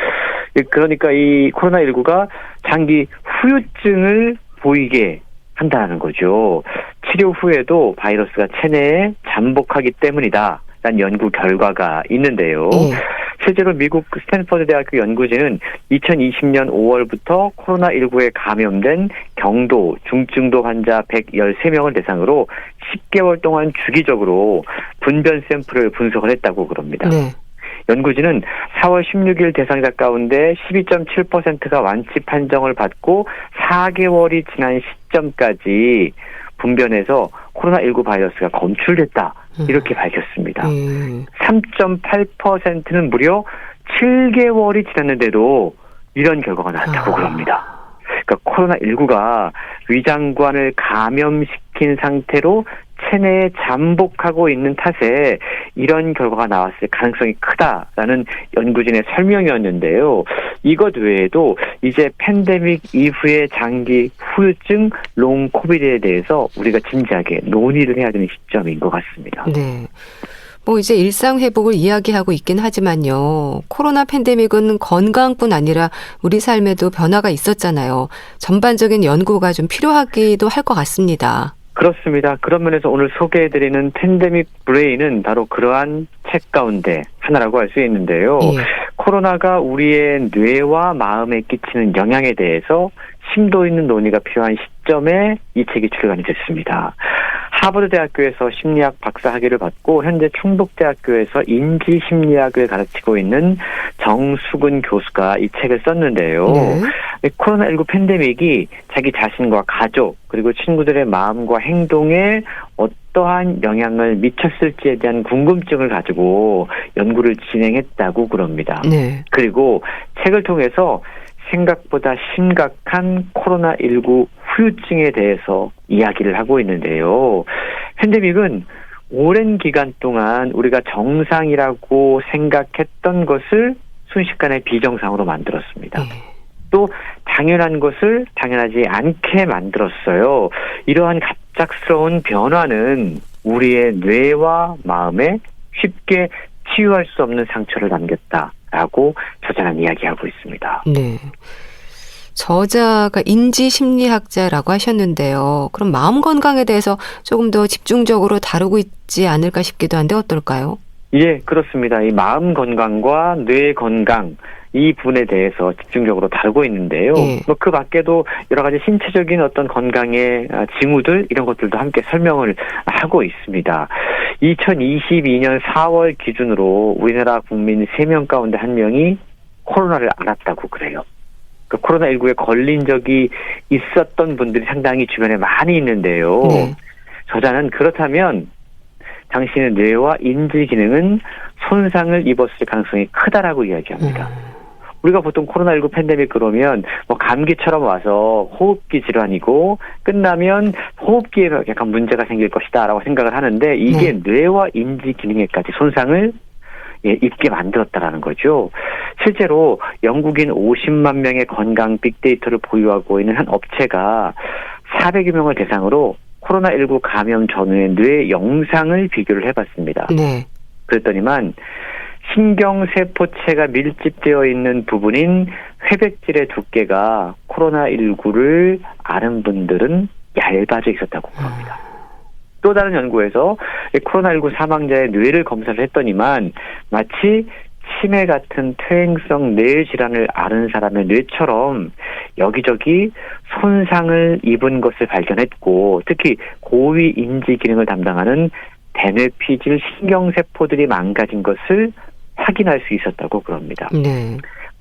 그러니까 이 코로나19가 장기 후유증을 보이게 한다는 거죠. 치료 후에도 바이러스가 체내에 잠복하기 때문이다 라는 연구 결과가 있는데요. 실제로 미국 스탠퍼드 대학교 연구진은 2020년 5월부터 코로나19에 감염된 경도, 중증도 환자 113명을 대상으로 10개월 동안 주기적으로 분변 샘플을 분석을 했다고 그럽니다. 네. 연구진은 4월 16일 대상자 가운데 12.7%가 완치 판정을 받고 4개월이 지난 시점까지 분변에서 코로나19 바이러스가 검출됐다. 이렇게 밝혔습니다. 3.8%는 무려 7개월이 지났는데도 이런 결과가 나왔다고 그럽니다. 그러니까 코로나19가 위장관을 감염시킨 상태로 체내에 잠복하고 있는 탓에 이런 결과가 나왔을 가능성이 크다라는 연구진의 설명이었는데요. 이것 외에도 이제 팬데믹 이후의 장기 후유증 롱 코비드에 대해서 우리가 진지하게 논의를 해야 되는 시점인 것 같습니다. 네. 뭐 이제 일상 회복을 이야기하고 있긴 하지만요. 코로나 팬데믹은 건강뿐 아니라 우리 삶에도 변화가 있었잖아요. 전반적인 연구가 좀 필요하기도 할 것 같습니다. 그렇습니다. 그런 면에서 오늘 소개해드리는 팬데믹 브레인은 바로 그러한 책 가운데 하나라고 할 수 있는데요. 코로나가 우리의 뇌와 마음에 끼치는 영향에 대해서 심도 있는 논의가 필요한 시점에 이 책이 출간이 됐습니다. 하버드 대학교에서 심리학 박사 학위를 받고 현재 충북대학교에서 인지심리학을 가르치고 있는 정수근 교수가 이 책을 썼는데요. 코로나19 팬데믹이 자기 자신과 가족 그리고 친구들의 마음과 행동에 어떠한 영향을 미쳤을지에 대한 궁금증을 가지고 연구를 진행했다고 그럽니다. 그리고 책을 통해서 생각보다 심각한 코로나19 후유증에 대해서 이야기를 하고 있는데요. 팬데믹은 오랜 기간 동안 우리가 정상이라고 생각했던 것을 순식간에 비정상으로 만들었습니다. 또 당연한 것을 당연하지 않게 만들었어요. 이러한 갑작스러운 변화는 우리의 뇌와 마음에 쉽게 치유할 수 없는 상처를 남겼다라고 저자는 이야기하고 있습니다. 네. 저자가 인지심리학자라고 하셨는데요. 그럼 마음 건강에 대해서 조금 더 집중적으로 다루고 있지 않을까 싶기도 한데 어떨까요? 예, 그렇습니다. 이 마음 건강과 뇌 건강 이 부분에 대해서 집중적으로 다루고 있는데요. 뭐 그 밖에도 여러 가지 신체적인 어떤 건강의 징후들 이런 것들도 함께 설명을 하고 있습니다. 2022년 4월 기준으로 우리나라 국민 3명 가운데 1명이 코로나를 앓았다고 그래요. 그 코로나19에 걸린 적이 있었던 분들이 상당히 주변에 많이 있는데요. 저자는 그렇다면 당신의 뇌와 인지 기능은 손상을 입었을 가능성이 크다라고 이야기합니다. 우리가 보통 코로나19 팬데믹 그러면 뭐 감기처럼 와서 호흡기 질환이고 끝나면 호흡기에 약간 문제가 생길 것이다라고 생각을 하는데 이게 뇌와 인지 기능에까지 손상을 입게 만들었다라는 거죠. 실제로 영국인 50만 명의 건강 빅데이터를 보유하고 있는 한 업체가 400여 명을 대상으로 코로나19 감염 전후의 뇌 영상을 비교를 해봤습니다. 그랬더니만 신경세포체가 밀집되어 있는 부분인 회백질의 두께가 코로나19를 앓은 분들은 얇아져 있었다고 합니다. 또 다른 연구에서 코로나19 사망자의 뇌를 검사를 했더니만 마치 치매 같은 퇴행성 뇌 질환을 앓은 사람의 뇌처럼 여기저기 손상을 입은 것을 발견했고 특히 고위 인지 기능을 담당하는 대뇌피질 신경세포들이 망가진 것을 확인할 수 있었다고 그럽니다.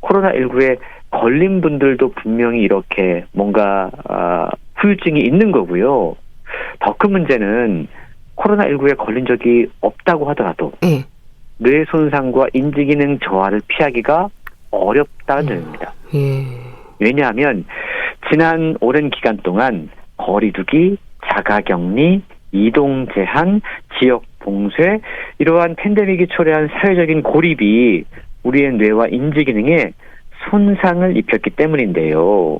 코로나19에 걸린 분들도 분명히 이렇게 뭔가 후유증이 있는 거고요. 더 큰 문제는 코로나19에 걸린 적이 없다고 하더라도 뇌 손상과 인지기능 저하를 피하기가 어렵다는 점입니다. 왜냐하면 지난 오랜 기간 동안 거리두기, 자가격리, 이동 제한, 지역 봉쇄 이러한 팬데믹이 초래한 사회적인 고립이 우리의 뇌와 인지 기능에 손상을 입혔기 때문인데요.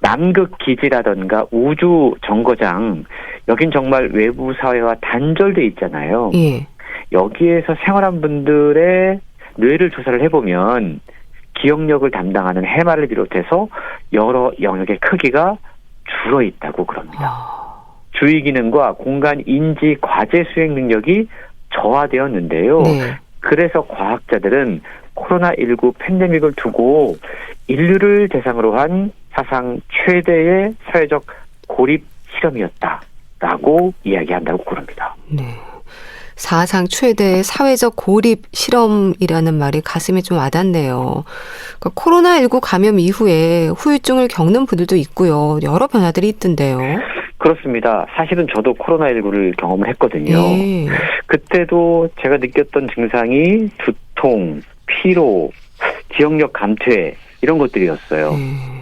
남극 기지라던가 우주 정거장, 여긴 정말 외부 사회와 단절돼 있잖아요. 예. 여기에서 생활한 분들의 뇌를 조사를 해보면 기억력을 담당하는 해마를 비롯해서 여러 영역의 크기가 줄어 있다고 그럽니다. 주의 기능과 공간 인지 과제 수행 능력이 저하되었는데요. 네. 그래서 과학자들은 코로나19 팬데믹을 두고 인류를 대상으로 한 사상 최대의 사회적 고립 실험이었다라고 이야기한다고 그럽니다. 네. 사상 최대의 사회적 고립 실험이라는 말이 가슴에 좀 와닿네요. 그러니까 코로나19 감염 이후에 후유증을 겪는 분들도 있고요. 여러 변화들이 있던데요. 그렇습니다. 사실은 저도 코로나19를 경험을 했거든요. 예. 그때도 제가 느꼈던 증상이 두통, 피로, 기억력 감퇴 이런 것들이었어요.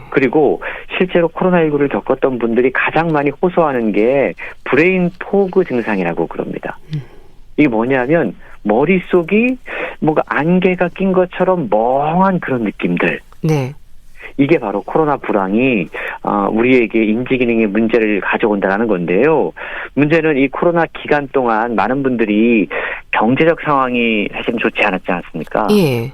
그리고 실제로 코로나19를 겪었던 분들이 가장 많이 호소하는 게 브레인 포그 증상이라고 그럽니다. 이게 뭐냐면 머릿속이 뭔가 안개가 낀 것처럼 멍한 그런 느낌들. 네. 이게 바로 코로나 불황이 우리에게 인지 기능에 문제를 가져온다는 건데요. 문제는 이 코로나 기간 동안 많은 분들이 경제적 상황이 사실은 좋지 않았지 않습니까? 예.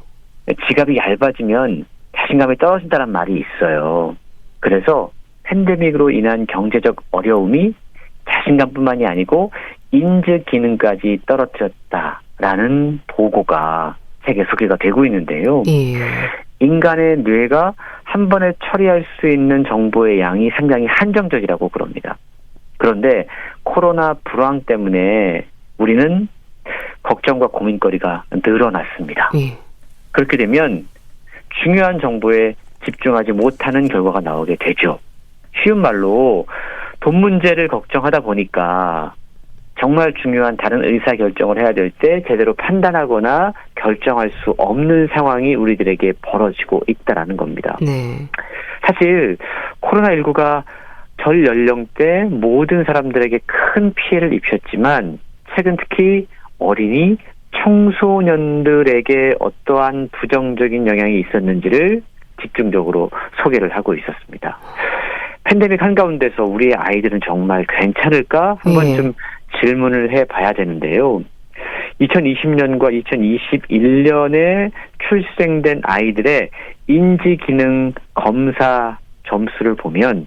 지갑이 얇아지면 자신감이 떨어진다는 말이 있어요. 그래서 팬데믹으로 인한 경제적 어려움이 자신감뿐만이 아니고 인지 기능까지 떨어뜨렸다라는 보고가 세계 소개가 되고 있는데요. 예. 인간의 뇌가 한 번에 처리할 수 있는 정보의 양이 상당히 한정적이라고 그럽니다. 그런데 코로나 불황 때문에 우리는 걱정과 고민거리가 늘어났습니다. 예. 그렇게 되면 중요한 정보에 집중하지 못하는 결과가 나오게 되죠. 쉬운 말로 돈 문제를 걱정하다 보니까 정말 중요한 다른 의사결정을 해야 될 때 제대로 판단하거나 결정할 수 없는 상황이 우리들에게 벌어지고 있다는 겁니다. 네. 사실 코로나19가 전 연령대 모든 사람들에게 큰 피해를 입혔지만 최근 특히 어린이, 청소년들에게 어떠한 부정적인 영향이 있었는지를 집중적으로 소개를 하고 있었습니다. 팬데믹 한가운데서 우리의 아이들은 정말 괜찮을까? 한번 좀 질문을 해봐야 되는데요. 2020년과 2021년에 출생된 아이들의 인지기능 검사 점수를 보면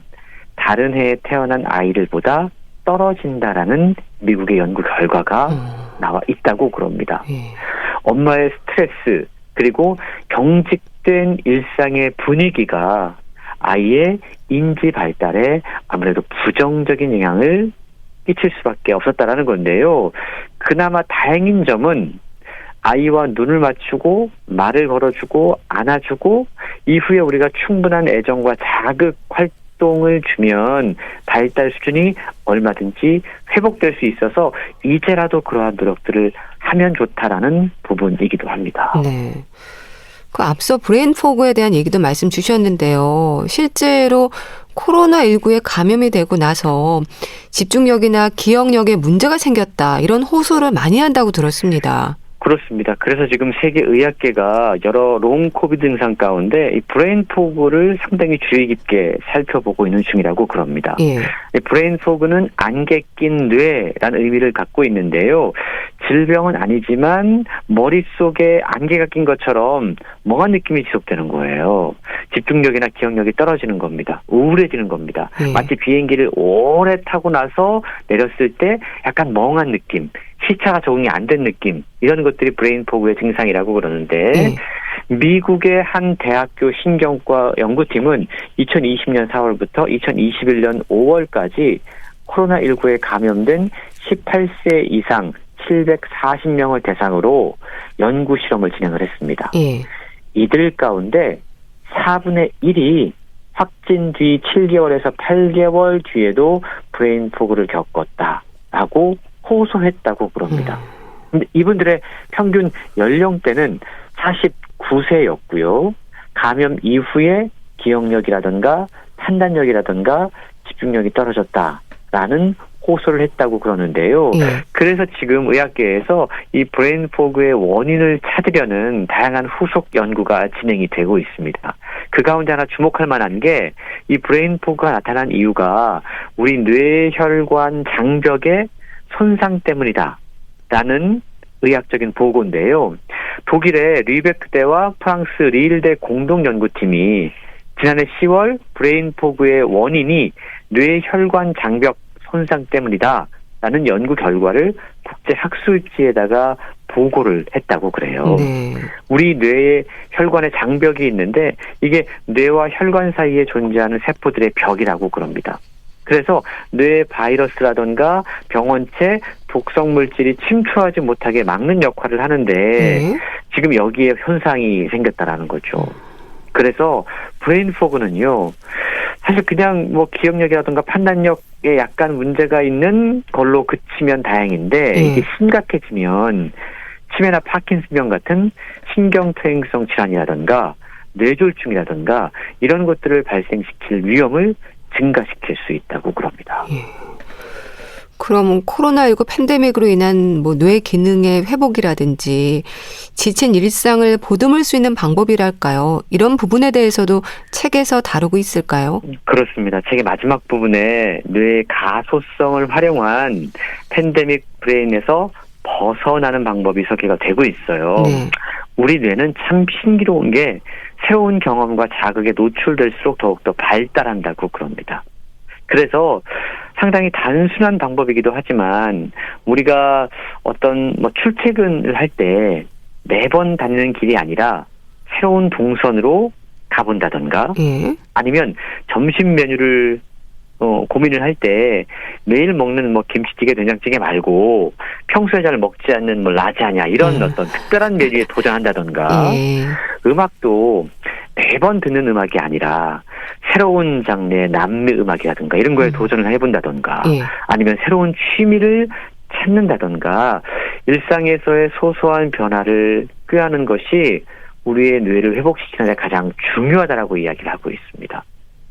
다른 해에 태어난 아이들보다 떨어진다라는 미국의 연구 결과가 나와 있다고 그럽니다. 엄마의 스트레스 그리고 경직된 일상의 분위기가 아이의 인지 발달에 아무래도 부정적인 영향을 끼칠 수밖에 없었다라는 건데요. 그나마 다행인 점은 아이와 눈을 맞추고 말을 걸어주고 안아주고 이후에 우리가 충분한 애정과 자극 활동을 주면 발달 수준이 얼마든지 회복될 수 있어서 이제라도 그러한 노력들을 하면 좋다라는 부분이기도 합니다. 네. 그 앞서 브레인 포그에 대한 얘기도 말씀 주셨는데요. 실제로 코로나19에 감염이 되고 나서 집중력이나 기억력에 문제가 생겼다. 이런 호소를 많이 한다고 들었습니다. 그렇습니다. 그래서 지금 세계의학계가 여러 롱 코비드 증상 가운데 이 브레인 포그를 상당히 주의 깊게 살펴보고 있는 중이라고 그럽니다. 예. 브레인 포그는 안개 낀 뇌라는 의미를 갖고 있는데요. 질병은 아니지만 머릿속에 안개가 낀 것처럼 멍한 느낌이 지속되는 거예요. 집중력이나 기억력이 떨어지는 겁니다. 우울해지는 겁니다. 마치 비행기를 오래 타고 나서 내렸을 때 약간 멍한 느낌, 시차가 적응이 안 된 느낌, 이런 것들이 브레인 포그의 증상이라고 그러는데 미국의 한 대학교 신경과 연구팀은 2020년 4월부터 2021년 5월까지 코로나19에 감염된 18세 이상 740명을 대상으로 연구 실험을 진행을 했습니다. 이들 가운데 4분의 1이 확진 뒤 7개월에서 8개월 뒤에도 브레인 포그를 겪었다라고 호소했다고 그럽니다. 근데 이분들의 평균 연령대는 49세였고요. 감염 이후에 기억력이라든가 판단력이라든가 집중력이 떨어졌다라는 호소를 했다고 그러는데요. 그래서 지금 의학계에서 이 브레인 포그의 원인을 찾으려는 다양한 후속 연구가 진행이 되고 있습니다. 그 가운데 하나 주목할 만한 게 이 브레인 포그가 나타난 이유가 우리 뇌혈관 장벽의 손상 때문이다라는 의학적인 보고인데요. 독일의 리베크대와 프랑스 리일대 공동 연구팀이 지난해 10월 브레인 포그의 원인이 뇌혈관 장벽 손상 때문이다라는 연구 결과를 국제 학술지에다가 보고를 했다고 그래요. 네. 우리 뇌에 혈관에 장벽이 있는데 이게 뇌와 혈관 사이에 존재하는 세포들의 벽이라고 그럽니다. 그래서 뇌 바이러스라던가 병원체 독성 물질이 침투하지 못하게 막는 역할을 하는데 네. 지금 여기에 현상이 생겼다라는 거죠. 그래서 브레인 포그는요, 사실 그냥 뭐 기억력이라든가 판단력에 약간 문제가 있는 걸로 그치면 다행인데 이게 심각해지면 치매나 파킨슨병 같은 신경퇴행성 질환이라든가 뇌졸중이라든가 이런 것들을 발생시킬 위험을 증가시킬 수 있다고 그럽니다. 그럼 코로나19 팬데믹으로 인한 뭐 뇌 기능의 회복이라든지 지친 일상을 보듬을 수 있는 방법이랄까요? 이런 부분에 대해서도 책에서 다루고 있을까요? 그렇습니다. 책의 마지막 부분에 뇌의 가소성을 활용한 팬데믹 브레인에서 벗어나는 방법이 소개가 되고 있어요. 네. 우리 뇌는 참 신기로운 게 새로운 경험과 자극에 노출될수록 더욱더 발달한다고 그럽니다. 그래서 상당히 단순한 방법이기도 하지만 우리가 어떤 뭐 출퇴근을 할 때 매번 다니는 길이 아니라 새로운 동선으로 가본다던가 아니면 점심 메뉴를 고민을 할 때 매일 먹는 뭐 김치찌개, 된장찌개 말고 평소에 잘 먹지 않는 뭐 라자냐 이런 어떤 특별한 메뉴에 도전한다던가 음악도 매번 듣는 음악이 아니라 새로운 장르의 남미 음악이라든가 이런 거에 도전을 해본다던가 아니면 새로운 취미를 찾는다던가 일상에서의 소소한 변화를 꾀하는 것이 우리의 뇌를 회복시키는 데 가장 중요하다라고 이야기를 하고 있습니다.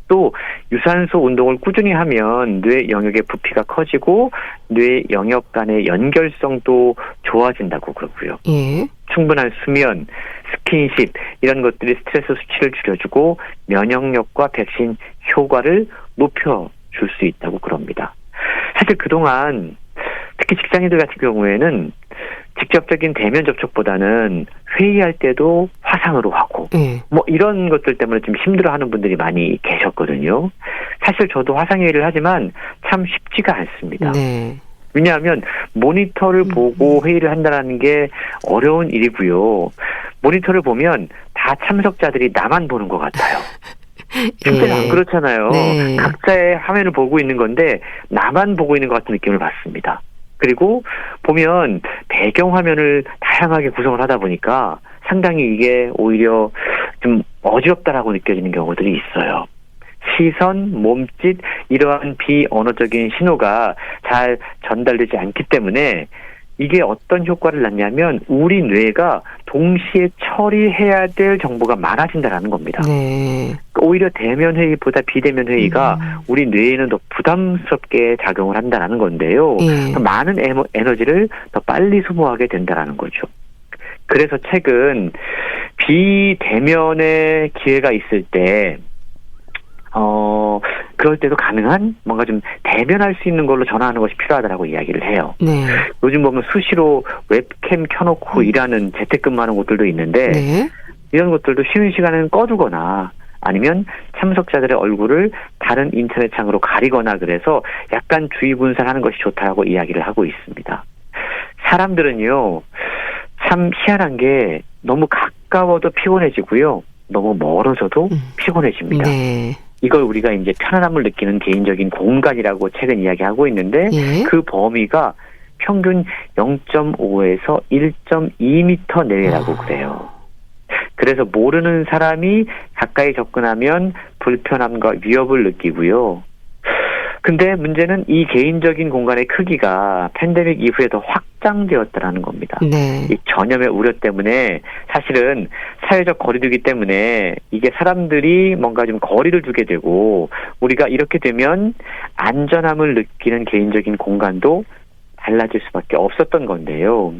또 유산소 운동을 꾸준히 하면 뇌 영역의 부피가 커지고 뇌 영역 간의 연결성도 좋아진다고 그러고요. 충분한 수면, 스킨십 이런 것들이 스트레스 수치를 줄여주고 면역력과 백신 효과를 높여줄 수 있다고 그럽니다. 사실 그동안 특히 직장인들 같은 경우에는 직접적인 대면 접촉보다는 회의할 때도 화상으로 하고 뭐 이런 것들 때문에 좀 힘들어하는 분들이 많이 계셨거든요. 사실 저도 화상회의를 하지만 참 쉽지가 않습니다. 왜냐하면 모니터를 보고 회의를 한다는 게 어려운 일이고요. 모니터를 보면 다 참석자들이 나만 보는 것 같아요. 실제로 안 그렇잖아요. 각자의 화면을 보고 있는 건데 나만 보고 있는 것 같은 느낌을 받습니다. 그리고 보면 배경화면을 다양하게 구성을 하다 보니까 상당히 이게 오히려 좀 어지럽다라고 느껴지는 경우들이 있어요. 시선, 몸짓 이러한 비언어적인 신호가 잘 전달되지 않기 때문에 이게 어떤 효과를 낳냐면 우리 뇌가 동시에 처리해야 될 정보가 많아진다는 겁니다. 오히려 대면 회의보다 비대면 회의가 우리 뇌에는 더 부담스럽게 작용을 한다는 건데요. 더 많은 에너지를 더 빨리 소모하게 된다는 거죠. 그래서 책은 비대면의 기회가 있을 때 그럴 때도 가능한 뭔가 좀 대면할 수 있는 걸로 전화하는 것이 필요하다라고 이야기를 해요. 요즘 보면 수시로 웹캠 켜놓고 일하는 재택근무하는 곳들도 있는데 이런 것들도 쉬는 시간에는 꺼두거나 아니면 참석자들의 얼굴을 다른 인터넷 창으로 가리거나 그래서 약간 주의 분산하는 것이 좋다라고 이야기를 하고 있습니다. 사람들은요 참 희한한 게 너무 가까워도 피곤해지고요. 너무 멀어져도 피곤해집니다. 이걸 우리가 이제 편안함을 느끼는 개인적인 공간이라고 책은 이야기하고 있는데 그 범위가 평균 0.5에서 1.2m 내외라고 그래요. 그래서 모르는 사람이 가까이 접근하면 불편함과 위협을 느끼고요. 근데 문제는 이 개인적인 공간의 크기가 팬데믹 이후에 더 확장되었다는 겁니다. 이 전염의 우려 때문에 사실은 사회적 거리두기 때문에 이게 사람들이 뭔가 좀 거리를 두게 되고 우리가 이렇게 되면 안전함을 느끼는 개인적인 공간도 달라질 수밖에 없었던 건데요.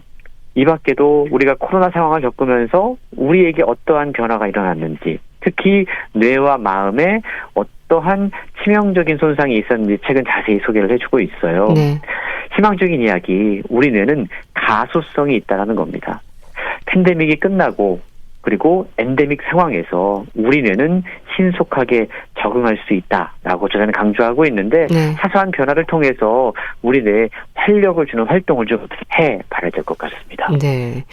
이 밖에도 우리가 코로나 상황을 겪으면서 우리에게 어떠한 변화가 일어났는지, 특히 뇌와 마음에 어떠한 치명적인 손상이 있었는지 책은 자세히 소개를 해주고 있어요. 네. 희망적인 이야기, 우리 뇌는 가소성이 있다는 겁니다. 팬데믹이 끝나고 그리고 엔데믹 상황에서 우리 뇌는 신속하게 적응할 수 있다라고 저자는 강조하고 있는데 네. 사소한 변화를 통해서 우리 뇌에 활력을 주는 활동을 좀 해봐야 될 것 같습니다. 네.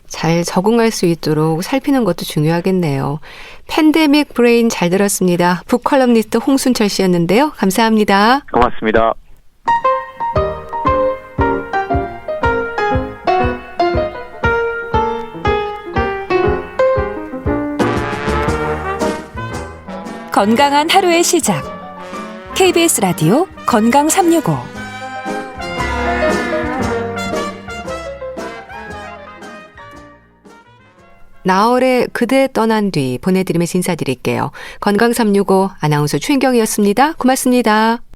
잘 적응할 수 있도록 살피는 것도 중요하겠네요. 팬데믹 브레인 잘 들었습니다. 북컬럼니스트 홍순철 씨였는데요. 감사합니다. 고맙습니다. 건강한 하루의 시작. KBS 라디오 건강 365. 나월의 그대 떠난 뒤 보내드리면서 인사드릴게요. 건강 365 아나운서 최인경이었습니다. 고맙습니다.